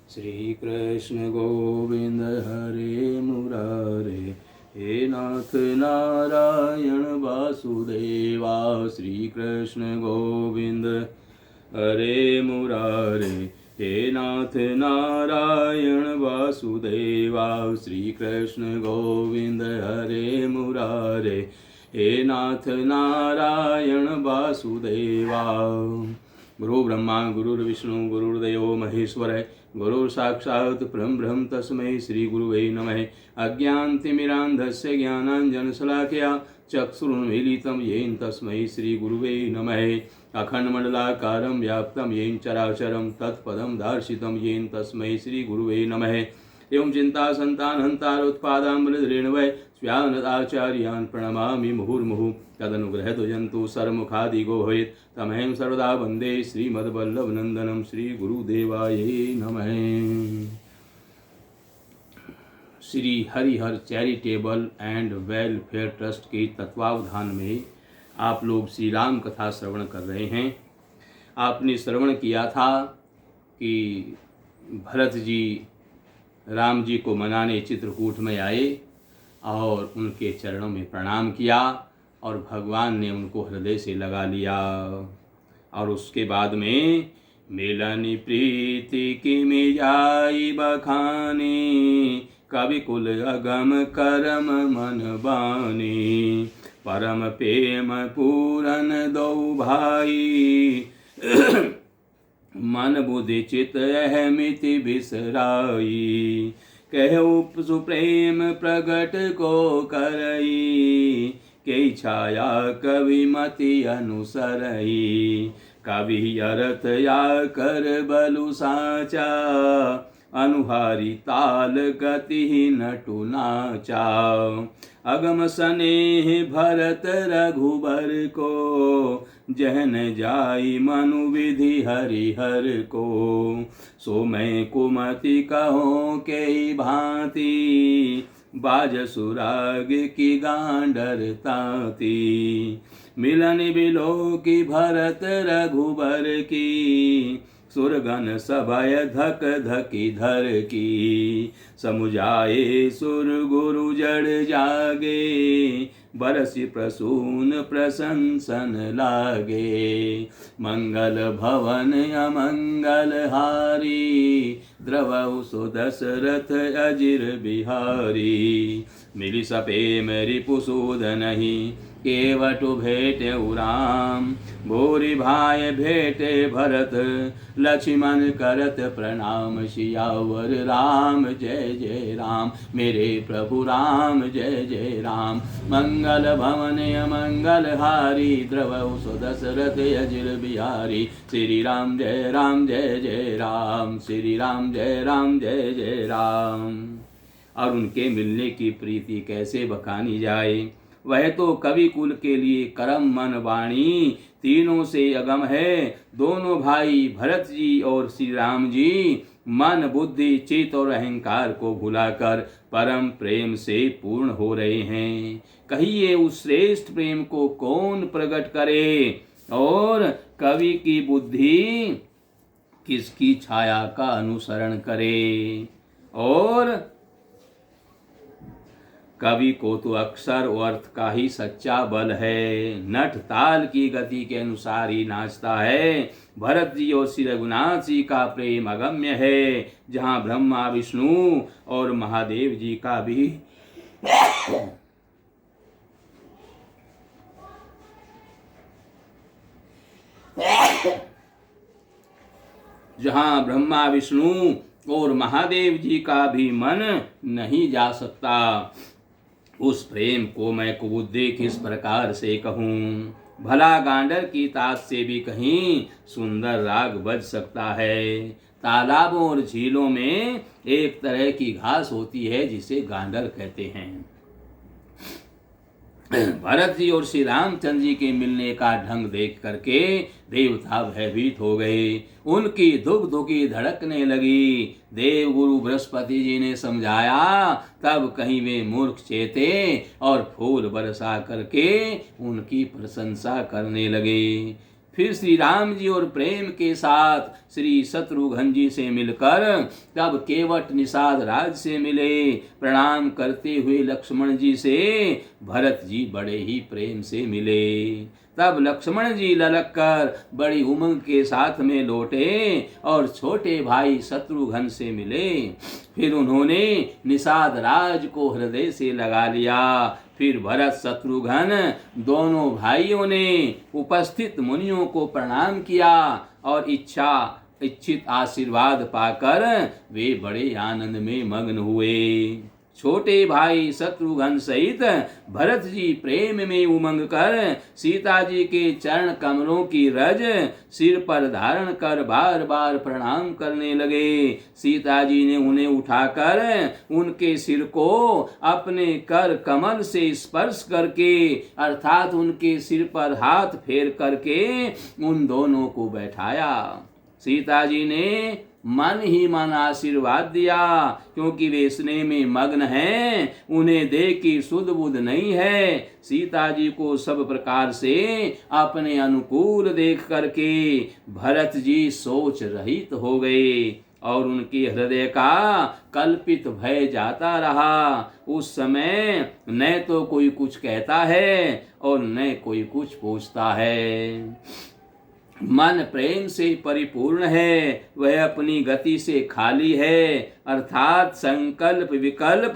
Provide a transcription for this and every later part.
श्री कृष्ण गोविंद हरे मुरारे, हे नाथ नारायण वासुदेवा। श्री कृष्ण गोविंद हरे मुरारे, हे नाथ नारायण वासुदेवा। श्री कृष्ण गोविंद हरे मुरारे, हे नाथ नारायण वासुदेवा। गुरु ब्रह्मा गुरुर्विष्णु गुरुर्देवो महेश्वर, गुरु साक्षात् परब्रह्म तस्मै श्री गुरुवे नमः। अज्ञानतिमिरान्धस्य ज्ञानाञ्जनशलाकया चक्षुरुन्मीलितं येन तस्मै श्री गुरुवे नमः। अखण्डमण्डलाकारं व्याप्तं येन चराचरं तत्पदं दर्शितं येन तस्मै श्री गुरुवे नमः। एवं चिंता संतानहन्तारोत्पादामृतरेणवै स्व्यानदाचार्यान् प्रणमामि मुहुर्मुहुः। तदनुग्रहतो जन्तु सर्वमुखादिगो भवेत् तमहं सर्वदा वन्दे श्रीमद्वल्लभनन्दनं श्रीगुरुदेवाय नमः। Shri Harihar charitable and welfare trust के तत्वावधान में आप लोग श्री राम कथा श्रवण कर रहे हैं। आपने श्रवण किया था कि भरत जी राम जी को मनाने चित्रकूट में आए और उनके चरणों में प्रणाम किया और भगवान ने उनको हृदय से लगा लिया। और उसके बाद में मिलनी प्रीति की मिजाई बखानी, कवि कुल अगम करम मन बानी। परम प्रेम पूरन दो भाई, मन बुद्धि चित अहमिति बिसराई। कहो सुप्रेम प्रगट को करई, के छाया कवि मति अनुसरई। कवि अरथ या कर बलु साचा, अनुहारी ताल गति नटु नाचा। अगम स्नेह भरत रघुबर को, जहन जाई मनु विधि हरिहर को। सो मैं कुमति कहो के भांति, बाज सुराग की गांडर ताती। मिलन बिलो की भरत रघुबर की, सुरगन सभय धक धकी धर की। समुझाए सुर गुरु जड़ जागे, बरसि प्रसून प्रशंसन लागे। मंगल भवन अमंगल हारी, द्रवौ सो दशरथ अजिर बिहारी। मिली सपेम रिपुसूद नहीं, केवटु भेटे राम। भूरि भाई भेटे भरत, लक्ष्मण करत प्रणाम। सियावर राम जय जय राम, मेरे प्रभु राम जय जय राम। मंगल भवन अमंगल हारी, द्रवौ सो दशरथ अजिर बिहारी। श्री राम जय राम, श्री राम जय जय राम। और उनके मिलने की प्रीति कैसे बखानी जाए। वह तो कवि कुल के लिए करम मन वाणी तीनों से अगम है। दोनों भाई भरत जी और श्री राम जी मन बुद्धि चित्त और अहंकार को भुलाकर परम प्रेम से पूर्ण हो रहे हैं। कहिए उस श्रेष्ठ प्रेम को कौन प्रकट करे, और कवि की बुद्धि किसकी छाया का अनुसरण करे। और कवि को तो अक्षर और अर्थ का ही सच्चा बल है। नट ताल की गति के अनुसार ही नाचता है। भरत जी और श्री रघुनाथ जी का प्रेम अगम्य है, जहाँ ब्रह्मा विष्णु और महादेव जी का भी जहाँ ब्रह्मा विष्णु और महादेव जी का भी मन नहीं जा सकता। उस प्रेम को मैं कुबुद्धि किस प्रकार से कहूँ। भला गांडर की तात से भी कहीं सुंदर राग बज सकता है। तालाबों और झीलों में एक तरह की घास होती है जिसे गांडर कहते हैं। भरत जी और श्री रामचंद्र जी के मिलने का ढंग देख करके देवता भयभीत हो गए। उनकी धुक धुकी धड़कने लगी। देव गुरु बृहस्पति जी ने समझाया, तब कहीं वे मूर्ख चेते और फूल बरसा करके उनकी प्रशंसा करने लगे। फिर श्री राम जी और प्रेम के साथ श्री शत्रुघ्न जी से मिलकर तब केवट निषाद राज से मिले। प्रणाम करते हुए लक्ष्मण जी से भरत जी बड़े ही प्रेम से मिले। तब लक्ष्मण जी ललक कर बड़ी उमंग के साथ में लौटे और छोटे भाई शत्रुघ्न से मिले। फिर उन्होंने निषाद राज को हृदय से लगा लिया। फिर भरत शत्रुघ्न दोनों भाइयों ने उपस्थित मुनियों को प्रणाम किया और इच्छित आशीर्वाद पाकर वे बड़े आनंद में मग्न हुए। छोटे भाई शत्रुघ्न सहित भरत जी प्रेम में उमंग कर सीता जी के चरण कमलों की रज सिर पर धारण कर बार बार प्रणाम करने लगे। सीता जी ने उन्हें उठाकर उनके सिर को अपने कर कमल से स्पर्श करके अर्थात उनके सिर पर हाथ फेर करके उन दोनों को बैठाया। सीता जी ने मन ही मन आशीर्वाद दिया, क्योंकि वे स्नेह में मग्न हैं, उन्हें देख की सुध बुध नहीं है। सीता जी को सब प्रकार से अपने अनुकूल देख करके भरत जी सोच रहित हो गए और उनके हृदय का कल्पित भय जाता रहा। उस समय न तो कोई कुछ कहता है और न कोई कुछ पूछता है। मन प्रेम से परिपूर्ण है, वह अपनी गति से खाली है, अर्थात संकल्प विकल्प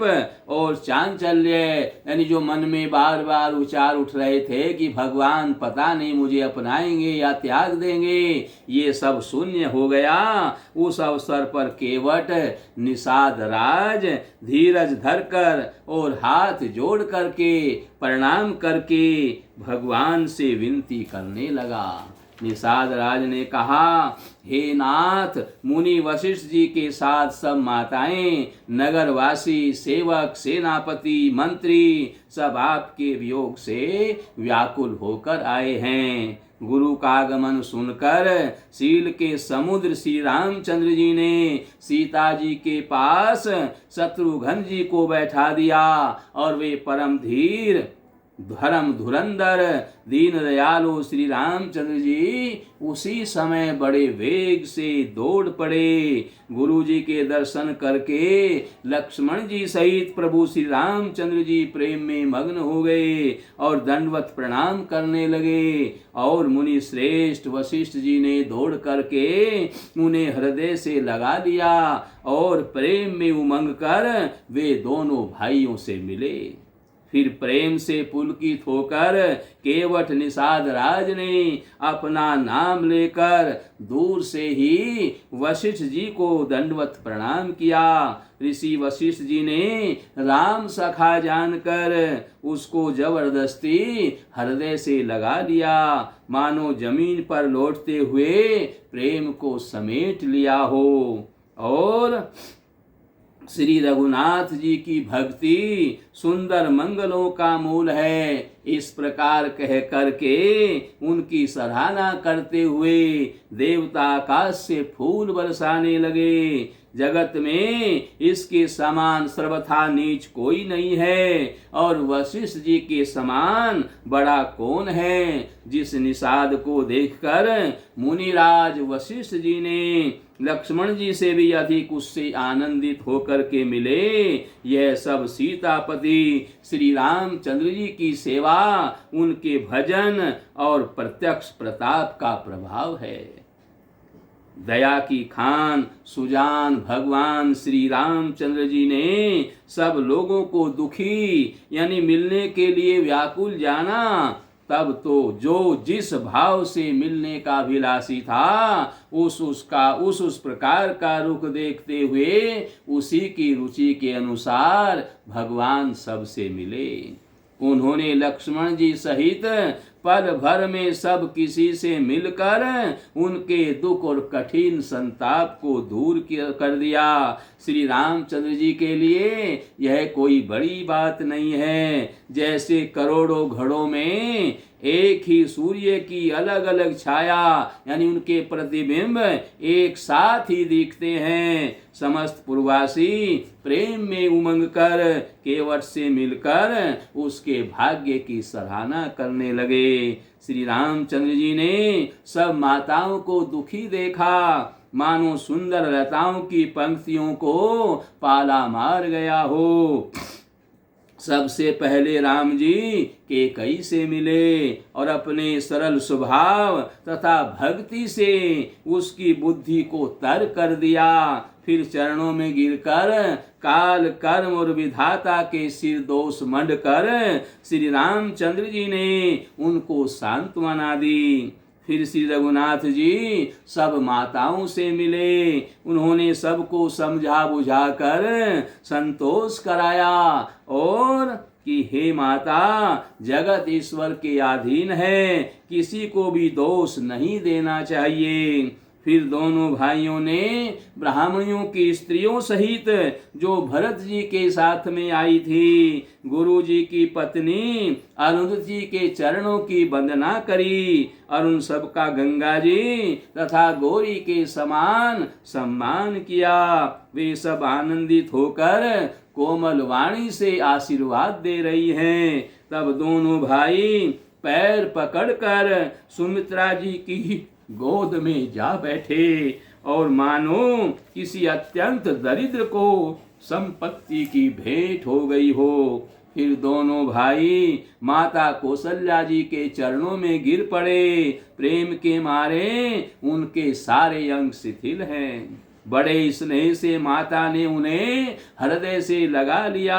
और चांचल्य, यानी जो मन में बार बार विचार उठ रहे थे कि भगवान पता नहीं मुझे अपनाएंगे या त्याग देंगे, ये सब शून्य हो गया। उस अवसर पर केवट निषाद राज धीरज धरकर और हाथ जोड़ करके प्रणाम करके भगवान से विनती करने लगा। निषाद राज ने कहा, हे नाथ, मुनि वशिष्ठ जी के साथ सब माताएं, नगरवासी, सेवक, सेनापति, मंत्री सब आपके वियोग से व्याकुल होकर आए हैं। गुरु का आगमन सुनकर शील के समुद्र श्री रामचंद्र जी ने सीता जी के पास शत्रुघ्न जी को बैठा दिया और वे परम धीर धर्म धुरंधर दीन दयालु श्री रामचंद्र जी उसी समय बड़े वेग से दौड़ पड़े। गुरु जी के दर्शन करके लक्ष्मण जी सहित प्रभु श्री रामचंद्र जी प्रेम में मग्न हो गए और दंडवत प्रणाम करने लगे। और मुनि श्रेष्ठ वशिष्ठ जी ने दौड़ करके उन्हें हृदय से लगा लिया और प्रेम में उमंग कर वे दोनों भाइयों से मिले। फिर प्रेम से पुलकित होकर केवट निषाद राज ने अपना नाम लेकर दूर से ही वशिष्ठ जी को दंडवत प्रणाम किया। ऋषि वशिष्ठ जी ने राम सखा जानकर उसको जबरदस्ती हृदय से लगा लिया, मानो जमीन पर लौटते हुए प्रेम को समेट लिया हो। और श्री रघुनाथ जी की भक्ति सुंदर मंगलों का मूल है, इस प्रकार कह करके उनकी सराहना करते हुए देवता आकाश से फूल बरसाने लगे। जगत में इसके समान सर्वथा नीच कोई नहीं है और वशिष्ठ जी के समान बड़ा कौन है। जिस निषाद को देखकर मुनिराज वशिष्ठ जी ने लक्ष्मण जी से भी अधिक उससे आनंदित होकर के मिले, यह सब सीतापति श्री रामचंद्र जी की सेवा, उनके भजन और प्रत्यक्ष प्रताप का प्रभाव है। दया की खान सुजान भगवान श्री रामचंद्र जी ने सब लोगों को दुखी यानी मिलने के लिए व्याकुल जाना। तब तो जो जिस भाव से मिलने का अभिलाषी था उस प्रकार का रुख देखते हुए उसी की रुचि के अनुसार भगवान सबसे मिले। उन्होंने लक्ष्मण जी सहित पल भर में सब किसी से मिलकर उनके दुख और कठिन संताप को दूर कर दिया। श्री रामचंद्र जी के लिए यह कोई बड़ी बात नहीं है। जैसे करोड़ों घड़ों में एक ही सूर्य की अलग अलग छाया यानी उनके प्रतिबिंब एक साथ ही दिखते हैं। समस्त पूर्ववासी प्रेम में उमंग कर केवट से मिलकर उसके भाग्य की सराहना करने लगे। श्री रामचंद्र जी ने सब माताओं को दुखी देखा, मानो सुंदर लताओं की पंक्तियों को पाला मार गया हो। सबसे पहले राम जी कैकेयी से मिले और अपने सरल स्वभाव तथा भक्ति से उसकी बुद्धि को तर कर दिया। फिर चरणों में गिरकर काल कर्म और विधाता के सिर दोष मंड कर श्री रामचंद्र जी ने उनको सांत्वना दी। फिर श्री रघुनाथ जी सब माताओं से मिले, उन्होंने सबको समझा बुझा कर संतोष कराया और कि हे माता, जगत ईश्वर के अधीन है, किसी को भी दोष नहीं देना चाहिए। फिर दोनों भाइयों ने ब्राह्मणों की स्त्रियों सहित जो भरत जी के साथ में आई थी, गुरु जी की पत्नी अरुंधति के चरणों की वंदना करी और उन सबका गंगा जी तथा गौरी के समान सम्मान किया। वे सब आनंदित होकर कोमल वाणी से आशीर्वाद दे रही हैं। तब दोनों भाई पैर पकड़कर सुमित्रा जी की गोद में जा बैठे और मानो किसी अत्यंत दरिद्र को संपत्ति की भेंट हो गई हो। फिर दोनों भाई माता कौशल्या जी के चरणों में गिर पड़े। प्रेम के मारे उनके सारे अंग शिथिल हैं। बड़े स्नेह से माता ने उन्हें हृदय से लगा लिया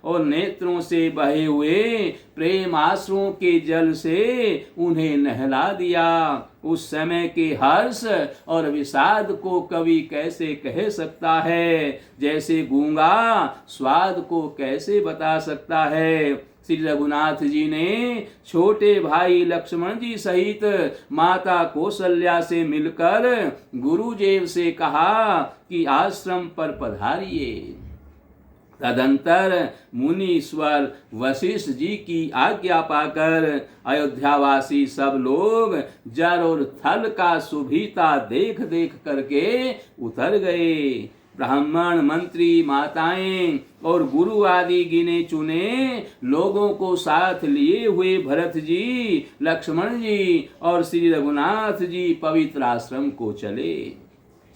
और नेत्रों से बहे हुए प्रेम आंसुओं के जल से उन्हें नहला दिया। उस समय के हर्ष और विषाद को कवि कैसे कह सकता है, जैसे गूंगा स्वाद को कैसे बता सकता है। श्री रघुनाथ जी ने छोटे भाई लक्ष्मण जी सहित माता कौशल्या से मिलकर गुरुदेव से कहा कि आश्रम पर पधारिए। तदंतर मुनीश्वर वशिष्ठ जी की आज्ञा पाकर अयोध्यावासी सब लोग जल और थल का सुभीता देख देख करके उतर गए। ब्राह्मण, मंत्री, माताएं और गुरु आदि गिने चुने लोगों को साथ लिए हुए भरत जी, लक्ष्मण जी और श्री रघुनाथ जी पवित्र आश्रम को चले।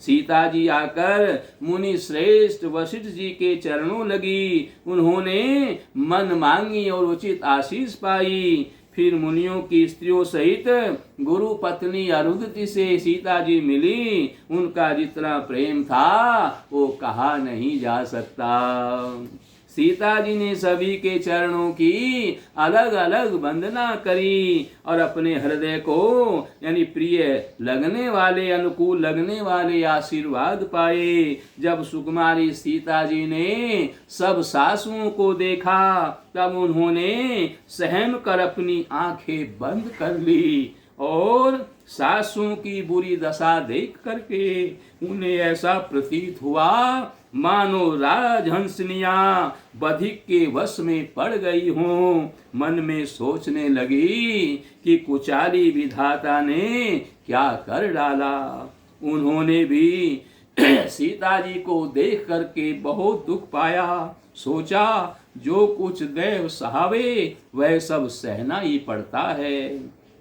सीता जी आकर मुनि श्रेष्ठ वशिष्ठ जी के चरणों लगी। उन्होंने मन मांगी और उचित आशीष पाई। फिर मुनियों की स्त्रियों सहित गुरु पत्नी अरुंधति से सीता जी मिली। उनका जितना प्रेम था वो कहा नहीं जा सकता। सीता जी ने सभी के चरणों की अलग अलग वंदना करी और अपने हृदय को यानी प्रिय लगने वाले, अनुकूल लगने वाले आशीर्वाद पाए। जब सुकुमारी सीता जी ने सब सासुओं को देखा तब उन्होंने सहम कर अपनी आंखें बंद कर ली और सासुओं की बुरी दशा देख करके उन्हें ऐसा प्रतीत हुआ मानो राजहंसनियां बधिक के वश में पड़ गई हों। मन में सोचने लगी कि कुचाली विधाता ने क्या कर डाला। उन्होंने भी सीता जी को देख करके बहुत दुख पाया। सोचा जो कुछ देव सहावे वह सब सहना ही पड़ता है।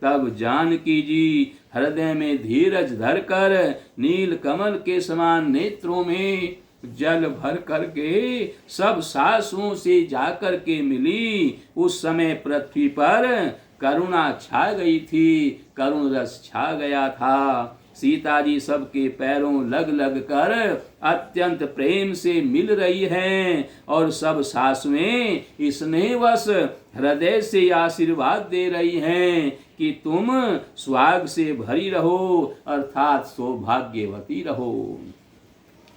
तब जानकी जी हृदय में धीरज धरकर नील कमल के समान नेत्रों में जल भर करके सब सासुओं से जाकर के मिली। उस समय पृथ्वी पर करुणा छा गई थी, करुण रस छा गया था। सीता जी सबके पैरों लग लग कर अत्यंत प्रेम से मिल रही हैं और सब सासुएं स्नेहवश हृदय से आशीर्वाद दे रही हैं कि तुम सुहाग से भरी रहो अर्थात सौभाग्यवती रहो।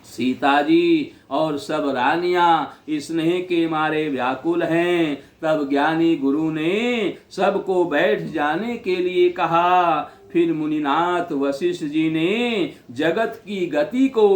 सीता जी और सब रानियां स्नेह के मारे व्याकुल हैं। तब ज्ञानी गुरु ने सबको बैठ जाने के लिए कहा। फिर मुनिनाथ वशिष्ठ जी ने जगत की गति को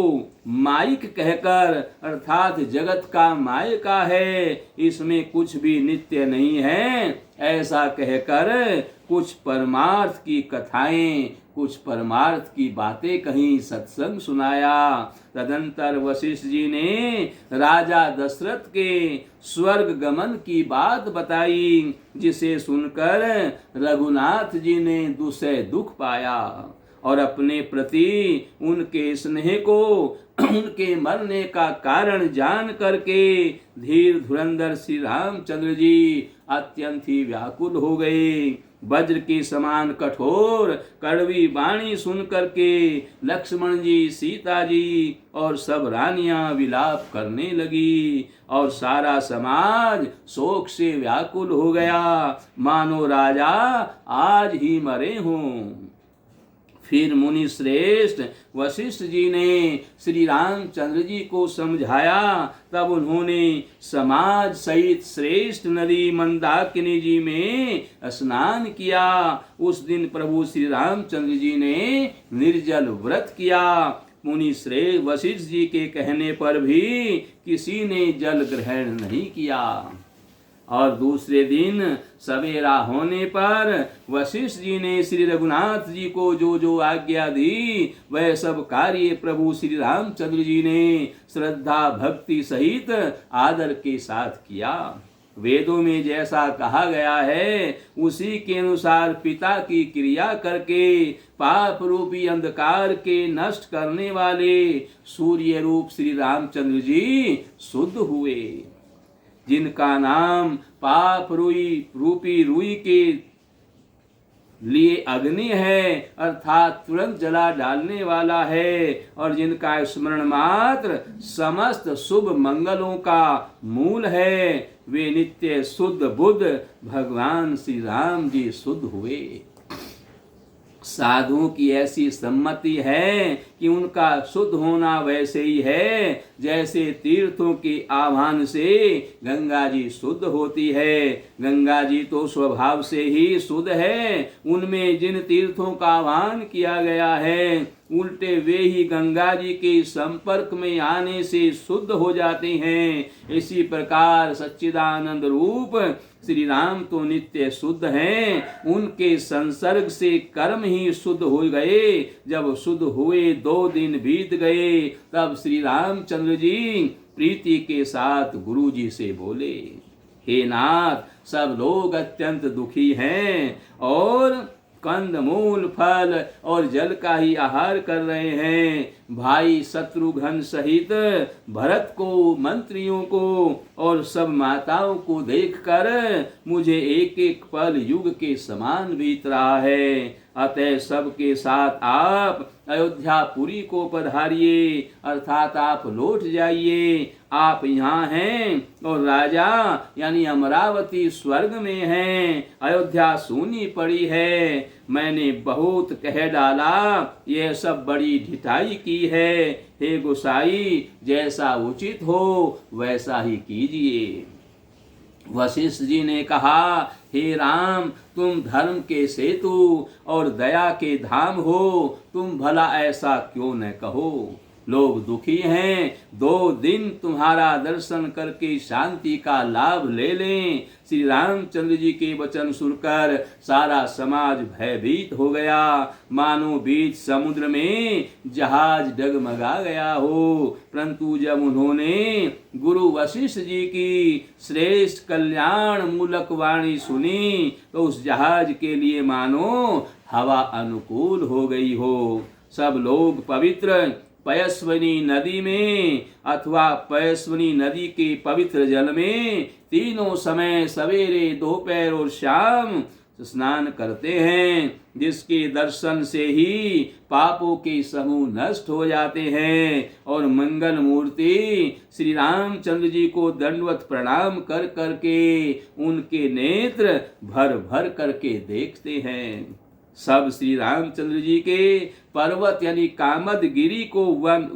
माइक कहकर अर्थात जगत का मायका है, इसमें कुछ भी नित्य नहीं है, ऐसा कहकर कुछ परमार्थ की कथाएं, कुछ परमार्थ की बातें कहीं, सत्संग सुनाया। तदंतर वशिष्ठ जी ने राजा दशरथ के स्वर्ग गमन की बात बताई, जिसे सुनकर रघुनाथ जी ने दुसह दुख पाया और अपने प्रति उनके स्नेह को उनके मरने का कारण जान करके धीर धुरंधर श्री रामचंद्र जी अत्यंत ही व्याकुल हो गए। वज्र के समान कठोर कड़वी वाणी सुन करके लक्ष्मण जी, सीता जी और सब रानियां विलाप करने लगी और सारा समाज शोक से व्याकुल हो गया, मानो राजा आज ही मरे हों। फिर मुनि श्रेष्ठ वशिष्ठ जी ने श्री रामचंद्र जी को समझाया। तब उन्होंने समाज सहित श्रेष्ठ नदी मंदाकिनी जी में स्नान किया। उस दिन प्रभु श्री रामचंद्र जी ने निर्जल व्रत किया। मुनि श्रेष्ठ वशिष्ठ जी के कहने पर भी किसी ने जल ग्रहण नहीं किया। और दूसरे दिन सवेरा होने पर वशिष्ठ जी ने श्री रघुनाथ जी को जो जो आज्ञा दी, वह सब कार्य प्रभु श्री रामचंद्र जी ने श्रद्धा भक्ति सहित आदर के साथ किया। वेदों में जैसा कहा गया है उसी के अनुसार पिता की क्रिया करके पाप रूपी अंधकार के नष्ट करने वाले सूर्य रूप श्री रामचंद्र जी शुद्ध हुए। जिनका नाम पाप रूपी रुई के लिए अग्नि है, अर्थात तुरंत जला डालने वाला है, और जिनका स्मरण मात्र समस्त शुभ मंगलों का मूल है, वे नित्य शुद्ध बुद्ध भगवान श्री राम जी शुद्ध हुए। साधुओं की ऐसी सम्मति है कि उनका शुद्ध होना वैसे ही है जैसे तीर्थों के आह्वान से गंगा जी शुद्ध होती है। गंगा जी तो स्वभाव से ही शुद्ध है, उनमें जिन तीर्थों का आह्वान किया गया है उल्टे वे ही गंगा जी के संपर्क में आने से शुद्ध हो जाते हैं। इसी प्रकार सच्चिदानंद रूप श्री राम तो नित्य शुद्ध हैं, उनके संसर्ग से कर्म ही शुद्ध हो गए। जब शुद्ध हुए 2 दिन बीत गए, तब श्री रामचंद्र जी प्रीति के साथ गुरु जी से बोले, हे नाथ, सब लोग अत्यंत दुखी हैं और कंद मूल फल और जल का ही आहार कर रहे हैं। भाई शत्रुघ्न सहित भरत को, मंत्रियों को और सब माताओं को देखकर मुझे एक एक पल युग के समान बीत रहा है। अतः सबके साथ आप अयोध्यापुरी को पधारिए, अर्थात आप लौट जाइए। आप यहाँ हैं और राजा यानी अमरावती स्वर्ग में हैं, अयोध्या सूनी पड़ी है। मैंने बहुत कह डाला, यह सब बड़ी ढिठाई की है। हे गोसाई, जैसा उचित हो वैसा ही कीजिए। वशिष्ठ जी ने कहा, हे राम, तुम धर्म के सेतु और दया के धाम हो, तुम भला ऐसा क्यों न कहो। लोग दुखी हैं, 2 दिन तुम्हारा दर्शन करके शांति का लाभ ले लें। श्री रामचंद्र जी के वचन सुनकर सारा समाज भयभीत हो गया, मानो बीच समुद्र में जहाज डगमगा गया हो। परंतु जब उन्होंने गुरु वशिष्ठ जी की श्रेष्ठ कल्याण मूलक वाणी सुनी, तो उस जहाज के लिए मानो हवा अनुकूल हो गई हो। सब लोग पवित्र पयस्विनी नदी में अथवा पयस्विनी नदी के पवित्र जल में तीनों समय सवेरे, दोपहर और शाम स्नान करते हैं, जिसके दर्शन से ही पापों के समूह नष्ट हो जाते हैं और मंगल मूर्ति श्री रामचंद्र जी को दंडवत प्रणाम कर करके उनके नेत्र भर भर करके देखते हैं। सब श्री रामचंद्र जी के पर्वत यानी कामदगिरी को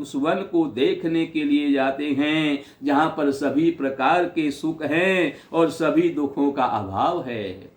उस वन को देखने के लिए जाते हैं, जहां पर सभी प्रकार के सुख हैं और सभी दुखों का अभाव है।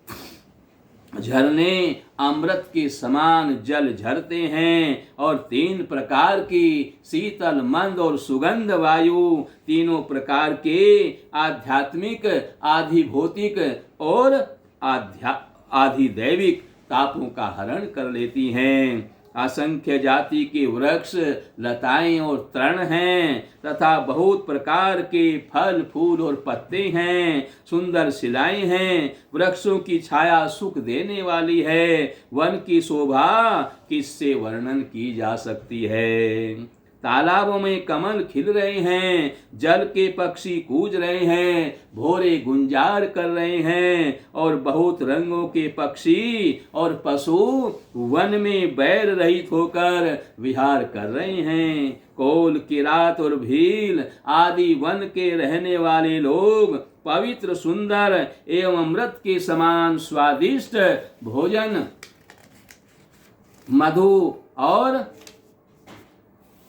झरने अमृत के समान जल झरते हैं और 3 प्रकार की शीतल, मंद और सुगंध वायु, तीनों प्रकार के आध्यात्मिक, आधिभौतिक और आधिदैविक तापों का हरण कर लेती हैं। असंख्य जाति के वृक्ष, लताएं और तृण हैं तथा बहुत प्रकार के फल फूल और पत्ते हैं। सुंदर शिलाएं हैं। वृक्षों की छाया सुख देने वाली है। वन की शोभा किससे वर्णन की जा सकती है। तालाबों में कमल खिल रहे हैं। जल के पक्षी कूज रहे हैं। भोरे गुंजार कर रहे हैं और बहुत रंगों के पक्षी और पशु वन में बैर रहित होकर विहार कर रहे हैं। कोल, किरात और भील आदि वन के रहने वाले लोग पवित्र, सुंदर एवं अमृत के समान स्वादिष्ट भोजन, मधु और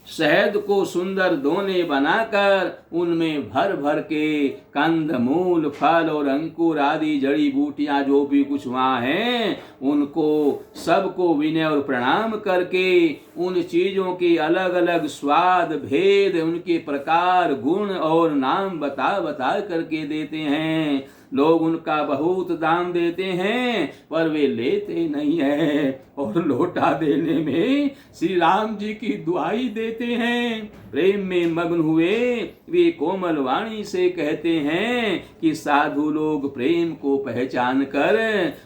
शहद को सुंदर दोने बनाकर उनमें भर भर के कंद, मूल, फल और अंकुर आदि जड़ी बूटियां जो भी कुछ वहाँ हैं, उनको सबको विनय और प्रणाम करके उन चीजों के अलग अलग स्वाद, भेद, उनके प्रकार, गुण और नाम बता बता करके देते हैं। लोग उनका बहुत दाम देते हैं पर वे लेते नहीं हैं और लौटा देने में श्री राम जी की दुआई देते हैं। प्रेम में मग्न हुए वे कोमल वाणी से कहते हैं कि साधु लोग प्रेम को पहचान कर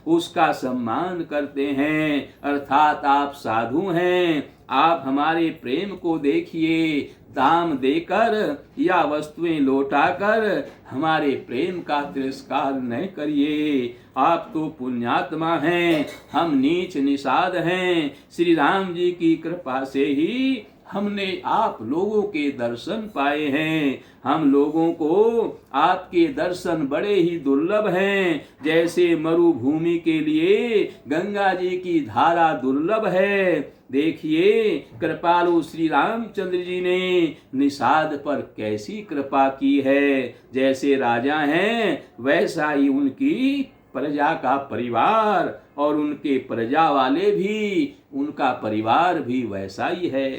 उसका सम्मान करते हैं, अर्थात आप साधु हैं। आप हमारे प्रेम को देखिए, दाम देकर या वस्तुएं लौटाकर हमारे प्रेम का तिरस्कार न करिए। आप तो पुण्यात्मा हैं, हम नीच निषाद हैं। श्री राम जी की कृपा से ही हमने आप लोगों के दर्शन पाए हैं। हम लोगों को आपके दर्शन बड़े ही दुर्लभ हैं। जैसे मरुभूमि के लिए गंगा जी की धारा दुर्लभ है। देखिए कृपालु श्री रामचंद्र जी ने निषाद पर कैसी कृपा की है। जैसे राजा हैं वैसा ही उनकी प्रजा का परिवार और उनके प्रजा वाले भी, उनका परिवार भी वैसा ही है।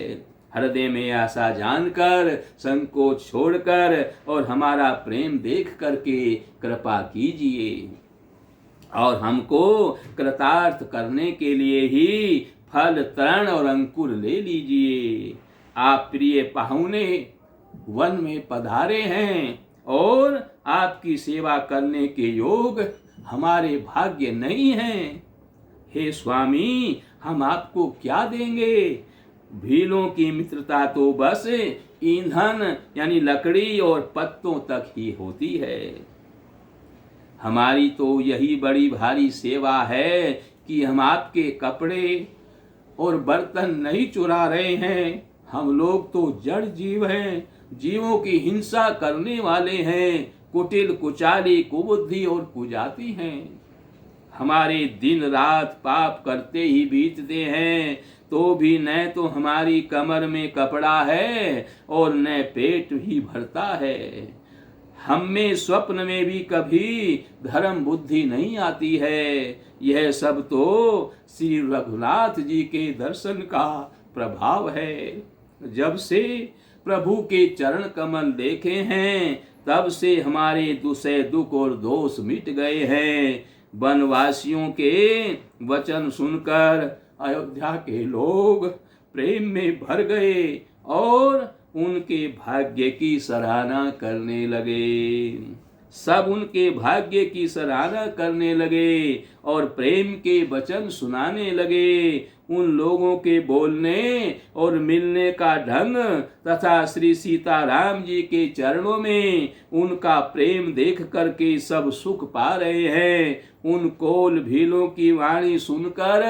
हृदय में आशा जानकर, संकोच छोड़कर और हमारा प्रेम देख करके कृपा कीजिए और हमको कृतार्थ करने के लिए ही फल, तृण और अंकुर ले लीजिए। आप प्रिय पाहुने वन में पधारे हैं और आपकी सेवा करने के योग हमारे भाग्य नहीं हैं। हे स्वामी, हम आपको क्या देंगे। भीलों की मित्रता तो बस ईंधन यानी लकड़ी और पत्तों तक ही होती है। हमारी तो यही बड़ी भारी सेवा है कि हम आपके कपड़े और बर्तन नहीं चुरा रहे हैं। हम लोग तो जड़ जीव हैं, जीवों की हिंसा करने वाले हैं, कुटिल, कुचाली, कुबुद्धि और कुजाती हैं। हमारे दिन रात पाप करते ही बीतते हैं, तो भी न तो हमारी कमर में कपड़ा है और न पेट ही भरता है। हम में स्वप्न में भी कभी धर्म बुद्धि नहीं आती है। यह सब तो श्री रघुनाथ जी के दर्शन का प्रभाव है। जब से प्रभु के चरण कमल देखे हैं तब से हमारे दुसे दुख और दोष मिट गए हैं। वनवासियों के वचन सुनकर अयोध्या के लोग प्रेम में भर गए और उनके भाग्य की सराहना करने लगे। सब उनके भाग्य की सराहना करने लगे और प्रेम के वचन सुनाने लगे। उन लोगों के बोलने और मिलने का ढंग तथा श्री सीताराम जी के चरणों में उनका प्रेम देख करके सब सुख पा रहे हैं। उन कोल भीलों की वाणी सुनकर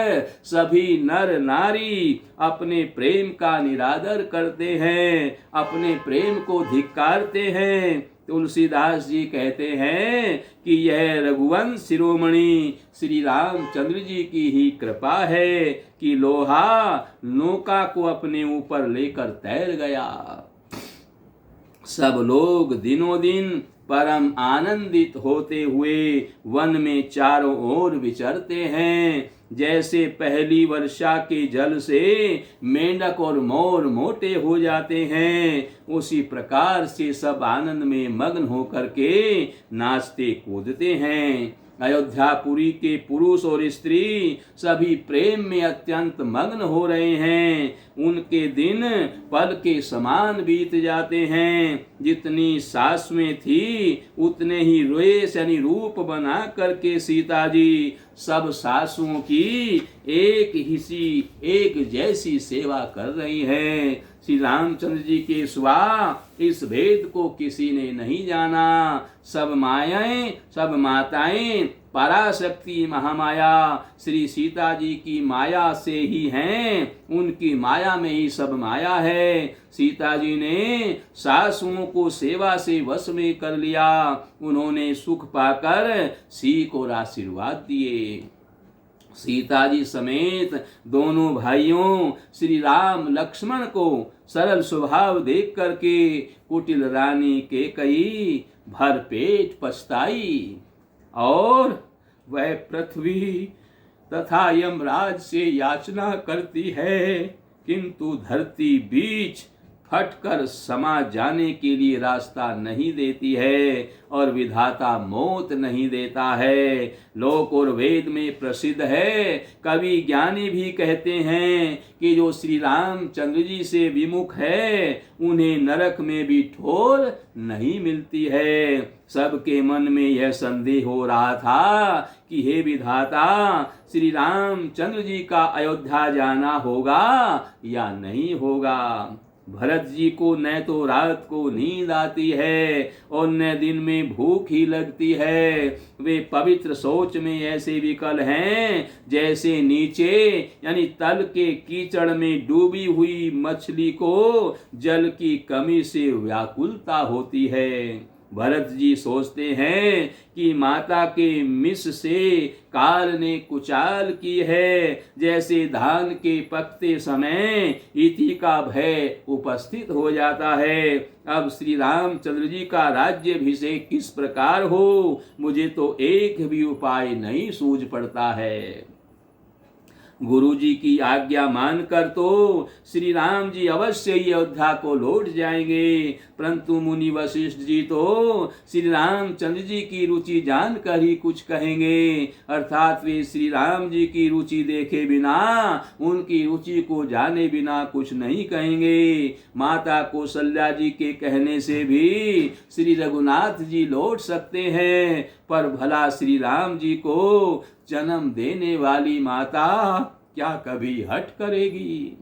सभी नर नारी अपने प्रेम का निरादर करते हैं, अपने प्रेम को धिक्कारते हैं। तुलसीदास जी कहते हैं कि यह रघुवंश शिरोमणि श्री रामचंद्र जी की ही कृपा है कि लोहा नौका को अपने ऊपर लेकर तैर गया। सब लोग दिनों दिन परम आनंदित होते हुए वन में चारों ओर विचरते हैं। जैसे पहली वर्षा के जल से मेंढक और मोर मोटे हो जाते हैं, उसी प्रकार से सब आनंद में मग्न होकर के नाचते कूदते हैं। अयोध्यापुरी के पुरुष और स्त्री सभी प्रेम में अत्यंत मग्न हो रहे हैं। उनके दिन पल के समान बीत जाते हैं। जितनी सासुएं थी उतने ही रेश यानी रूप बना करके सीता जी सब सासुओं की एक ही सी एक जैसी सेवा कर रही हैं। श्री रामचंद्र जी के सिवा इस भेद को किसी ने नहीं जाना। सब मायाएं सब माताएं पराशक्ति महामाया श्री सीता जी की माया से ही हैं। उनकी माया में ही सब माया है। सीता जी ने सासुओं को सेवा से वश में कर लिया। उन्होंने सुख पाकर सीख और आशीर्वाद दिए। सीता जी समेत दोनों भाइयों श्री राम लक्ष्मण को सरल स्वभाव देख करके कुटिल रानी कैकेयी भर पेट पछताई और वह पृथ्वी तथा यमराज से याचना करती है, किंतु धरती बीच फटकर समा जाने के लिए रास्ता नहीं देती है और विधाता मौत नहीं देता है। लोक और वेद में प्रसिद्ध है। कवि ज्ञानी भी कहते हैं कि जो श्री रामचंद्र जी से विमुख है उन्हें नरक में भी ठोर नहीं मिलती है। सबके मन में यह संदेह हो रहा था कि हे विधाता, श्री रामचंद्र जी का अयोध्या जाना होगा या नहीं होगा। भरत जी को न तो रात को नींद आती है और न दिन में भूख ही लगती है। वे पवित्र सोच में ऐसे विकल हैं जैसे नीचे यानी तल के कीचड़ में डूबी हुई मछली को जल की कमी से व्याकुलता होती है। भरत जी सोचते हैं कि माता के मिस से काल ने कुचाल की है। जैसे धान के पकते समय इति का भय उपस्थित हो जाता है। अब श्री रामचंद्र जी का राज्याभिषेक किस प्रकार हो, मुझे तो एक भी उपाय नहीं सूझ पड़ता है। गुरु जी की आज्ञा मानकर तो श्री राम जी अवश्य ही अयोध्या को लौट जाएंगे, परंतु मुनि वशिष्ठ जी तो श्री रामचंद्र जी की रुचि जानकर ही कुछ कहेंगे। अर्थात वे श्री राम जी की रुचि देखे बिना, उनकी रुचि को जाने बिना कुछ नहीं कहेंगे। माता कौशल्या जी के कहने से भी श्री रघुनाथ जी लौट सकते हैं, पर भला श्री राम जी को जन्म देने वाली माता क्या कभी हट करेगी।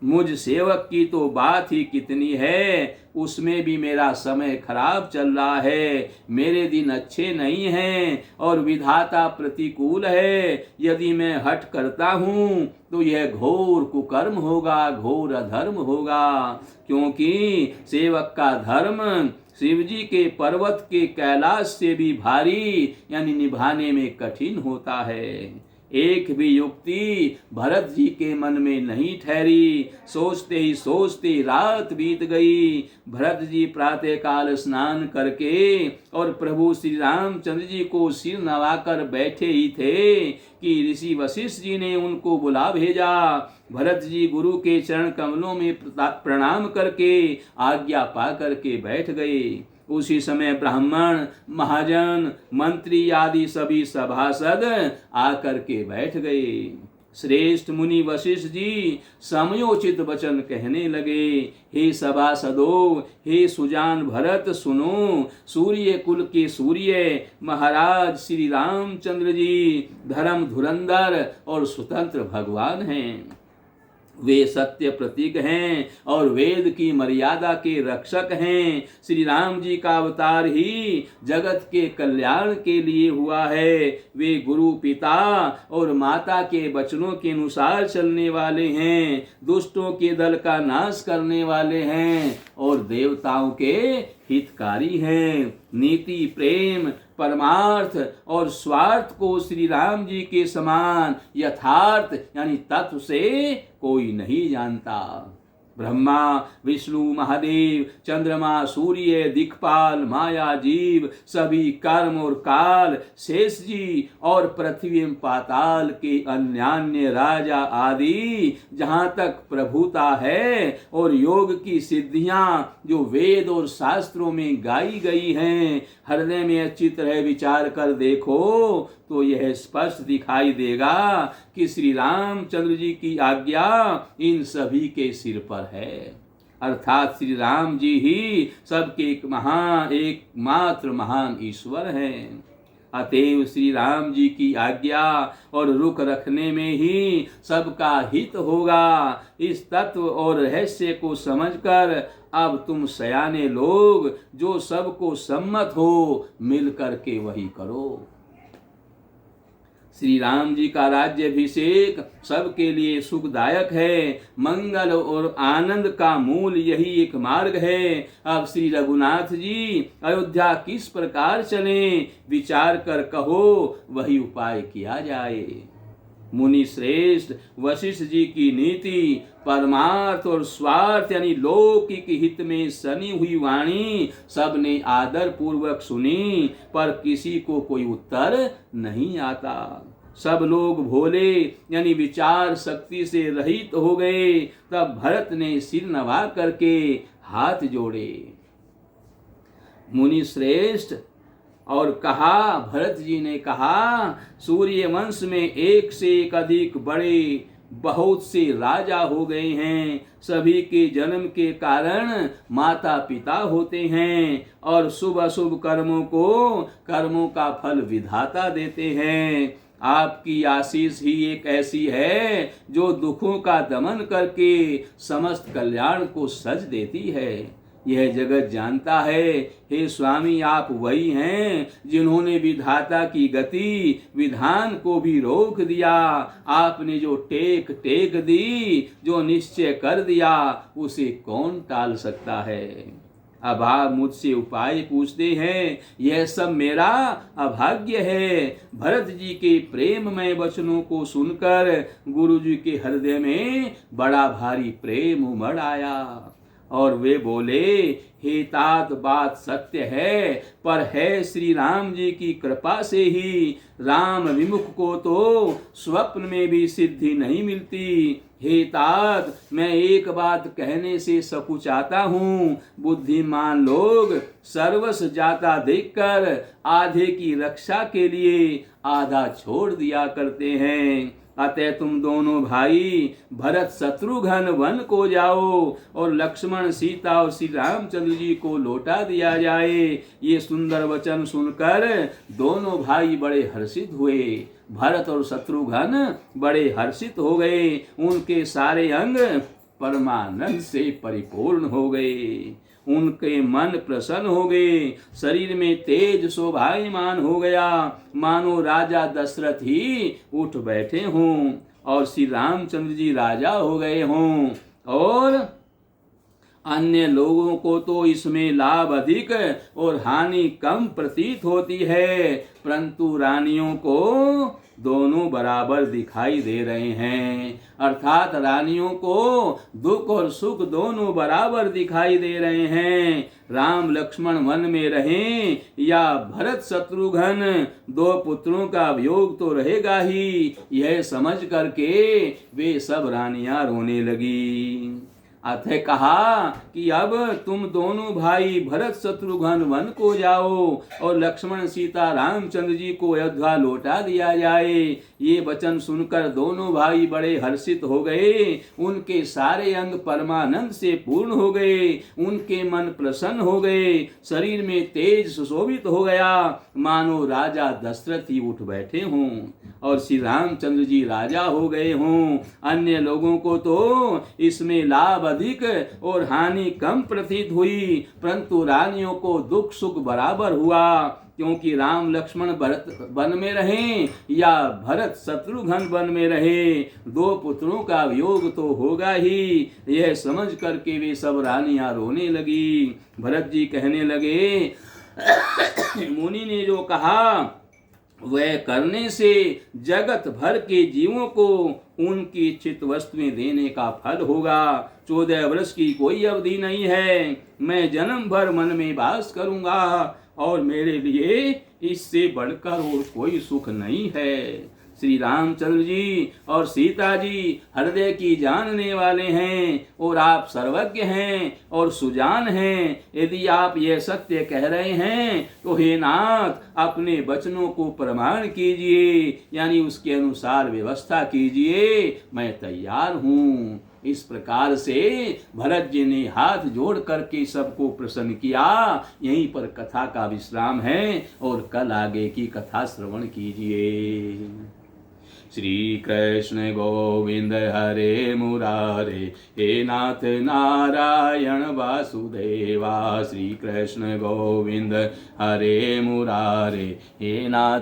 मुझ सेवक की तो बात ही कितनी है, उसमें भी मेरा समय खराब चल रहा है। मेरे दिन अच्छे नहीं हैं और विधाता प्रतिकूल है। यदि मैं हट करता हूँ तो यह घोर कुकर्म होगा, घोर अधर्म होगा, क्योंकि सेवक का धर्म शिव जी के पर्वत के कैलाश से भी भारी यानी निभाने में कठिन होता है। एक भी युक्ति भरत जी के मन में नहीं ठहरी। सोचते ही सोचते रात बीत गई। भरत जी प्रातः काल स्नान करके और प्रभु श्री रामचंद्र जी को सिर नवाकर बैठे ही थे कि ऋषि वशिष्ठ जी ने उनको बुला भेजा। भरत जी गुरु के चरण कमलों में प्रणाम करके आज्ञा पा करके बैठ गए। उसी समय ब्राह्मण, महाजन, मंत्री आदि सभी सभासद आकर के बैठ गए। श्रेष्ठ मुनि वशिष्ठ जी समयोचित वचन कहने लगे। हे सभासदों, हे सुजान भरत, सुनो। सूर्य कुल के सूर्य महाराज श्री रामचंद्र जी धर्म धुरंधर और स्वतंत्र भगवान हैं। वे सत्य प्रतीक हैं और वेद की मर्यादा के रक्षक हैं। श्री राम जी का अवतार ही जगत के कल्याण के लिए हुआ है। वे गुरु, पिता और माता के वचनों के अनुसार चलने वाले हैं, दुष्टों के दल का नाश करने वाले हैं और देवताओं के हितकारी हैं। नीति, प्रेम, परमार्थ और स्वार्थ को श्री राम जी के समान यथार्थ यानी तत्व से कोई नहीं जानता। ब्रह्मा, विष्णु, महादेव, चंद्रमा, सूर्य, दिक्पाल, माया, जीव, सभी कर्म और काल, शेष जी और पृथ्वी एवं पाताल के अन्यान्य राजा आदि जहाँ तक प्रभुता है और योग की सिद्धियां जो वेद और शास्त्रों में गाई गई हैं, हृदय में अच्छी तरह विचार कर देखो तो यह स्पष्ट दिखाई देगा कि श्री रामचंद्र जी की आज्ञा इन सभी के सिर पर है। अर्थात श्री राम जी ही सबके एकमात्र महान ईश्वर हैं। अतएव श्री राम जी की आज्ञा और रुख रखने में ही सबका हित होगा। इस तत्व और रहस्य को समझकर अब तुम सयाने लोग जो सबको सम्मत हो मिल करके वही करो। श्री राम जी का राज्याभिषेक सबके लिए सुखदायक है। मंगल और आनंद का मूल यही एक मार्ग है। अब श्री रघुनाथ जी अयोध्या किस प्रकार चलें, विचार कर कहो, वही उपाय किया जाए। मुनि श्रेष्ठ वशिष्ठ जी की नीति परमार्थ और स्वार्थ यानी लौकिक हित में सनी हुई वाणी सबने आदर पूर्वक सुनी, पर किसी को कोई उत्तर नहीं आता। सब लोग भोले यानी विचार शक्ति से रहित हो गए। तब भरत ने सिर नवा करके हाथ जोड़े। मुनि श्रेष्ठ और कहा, भरत जी ने कहा, सूर्य वंश में एक से एक अधिक बड़े बहुत से राजा हो गए हैं। सभी के जन्म के कारण माता पिता होते हैं और शुभ अशुभ कर्मों का फल विधाता देते हैं। आपकी आशीष ही एक ऐसी है जो दुखों का दमन करके समस्त कल्याण को सज देती है। यह जगत जानता है, हे स्वामी आप वही हैं जिन्होंने विधाता की गति विधान को भी रोक दिया। आपने जो टेक दी, जो निश्चय कर दिया, उसे कौन टाल सकता है। अब आप मुझसे उपाय पूछते हैं, यह सब मेरा अभाग्य है। भरत जी के प्रेममय वचनों को सुनकर गुरु जी के हृदय में बड़ा भारी प्रेम उमड़ आया और वे बोले, हे तात बात सत्य है, पर है श्री राम जी की कृपा से ही राम विमुख को तो स्वप्न में भी सिद्धि नहीं मिलती। हे तात, मैं एक बात कहने से सकुचाता हूँ। बुद्धिमान लोग सर्वस्व जाता देखकर आधे की रक्षा के लिए आधा छोड़ दिया करते हैं। अतः तुम दोनों भाई भरत शत्रुघ्न वन को जाओ और लक्ष्मण सीता और श्री रामचंद्र जी को लौटा दिया जाए। ये सुंदर वचन सुनकर दोनों भाई बड़े हर्षित हुए। भरत और शत्रुघ्न बड़े हर्षित हो गए। उनके सारे अंग परमानंद से परिपूर्ण हो गए। उनके मन प्रसन्न हो गए। शरीर में तेज शोभायमान हो गया, मानो राजा दशरथ ही उठ बैठे हों और श्री रामचंद्र जी राजा हो गए हों। और अन्य लोगों को तो इसमें लाभ अधिक और हानि कम प्रतीत होती है, परंतु रानियों को दोनों बराबर दिखाई दे रहे हैं। अर्थात रानियों को दुख और सुख दोनों बराबर दिखाई दे रहे हैं। राम लक्ष्मण वन में रहें या भरत शत्रुघ्न, दो पुत्रों का वियोग तो रहेगा ही। यह समझ करके वे सब रानियां रोने लगी। अतः कहा कि अब तुम दोनों भाई भरत शत्रुघ्न वन को जाओ और लक्ष्मण सीता रामचंद्र जी को अयोध्या लौटा दिया जाए। ये वचन सुनकर दोनों भाई बड़े हर्षित हो गए। उनके सारे अंग परमानंद से पूर्ण हो गए। उनके मन प्रसन्न हो गए। शरीर में तेज सुशोभित हो गया, मानो राजा दशरथ ही उठ बैठे हों और श्री रामचंद्र जी राजा हो गए हों। अन्य लोगों को तो इसमें लाभ अधिक और हानि कम प्रतीत हुई, परंतु रानियों को दुख सुख बराबर हुआ, क्योंकि राम लक्ष्मण भरत वन में रहें या भरत शत्रुघ्न वन में रहे, दो पुत्रों का वियोग तो होगा ही। यह समझ करके वे सब रानियां रोने लगी। भरत जी कहने लगे, मुनि ने जो कहा वह करने से जगत भर के जीवों को उनकी इच्छित वस्तुएं देने का फल होगा। 14 वर्ष की कोई अवधि नहीं है। मैं जन्म भर मन में वास करूंगा और मेरे लिए इससे बढ़कर और कोई सुख नहीं है। श्री रामचंद्र जी और सीता जी हृदय की जानने वाले हैं और आप सर्वज्ञ हैं और सुजान हैं। यदि आप यह सत्य कह रहे हैं तो हे नाथ अपने वचनों को प्रमाण कीजिए, यानी उसके अनुसार व्यवस्था कीजिए। मैं तैयार हूँ। इस प्रकार से भरत जी ने हाथ जोड़ करके सबको प्रसन्न किया। यहीं पर कथा का विश्राम है और कल आगे की कथा श्रवण कीजिए। श्री कृष्ण गोविंद हरे मुरारे, हे नाथ नारायण वासुदेवा। श्री कृष्ण गोविंद हरे मुरारे, हे नाथ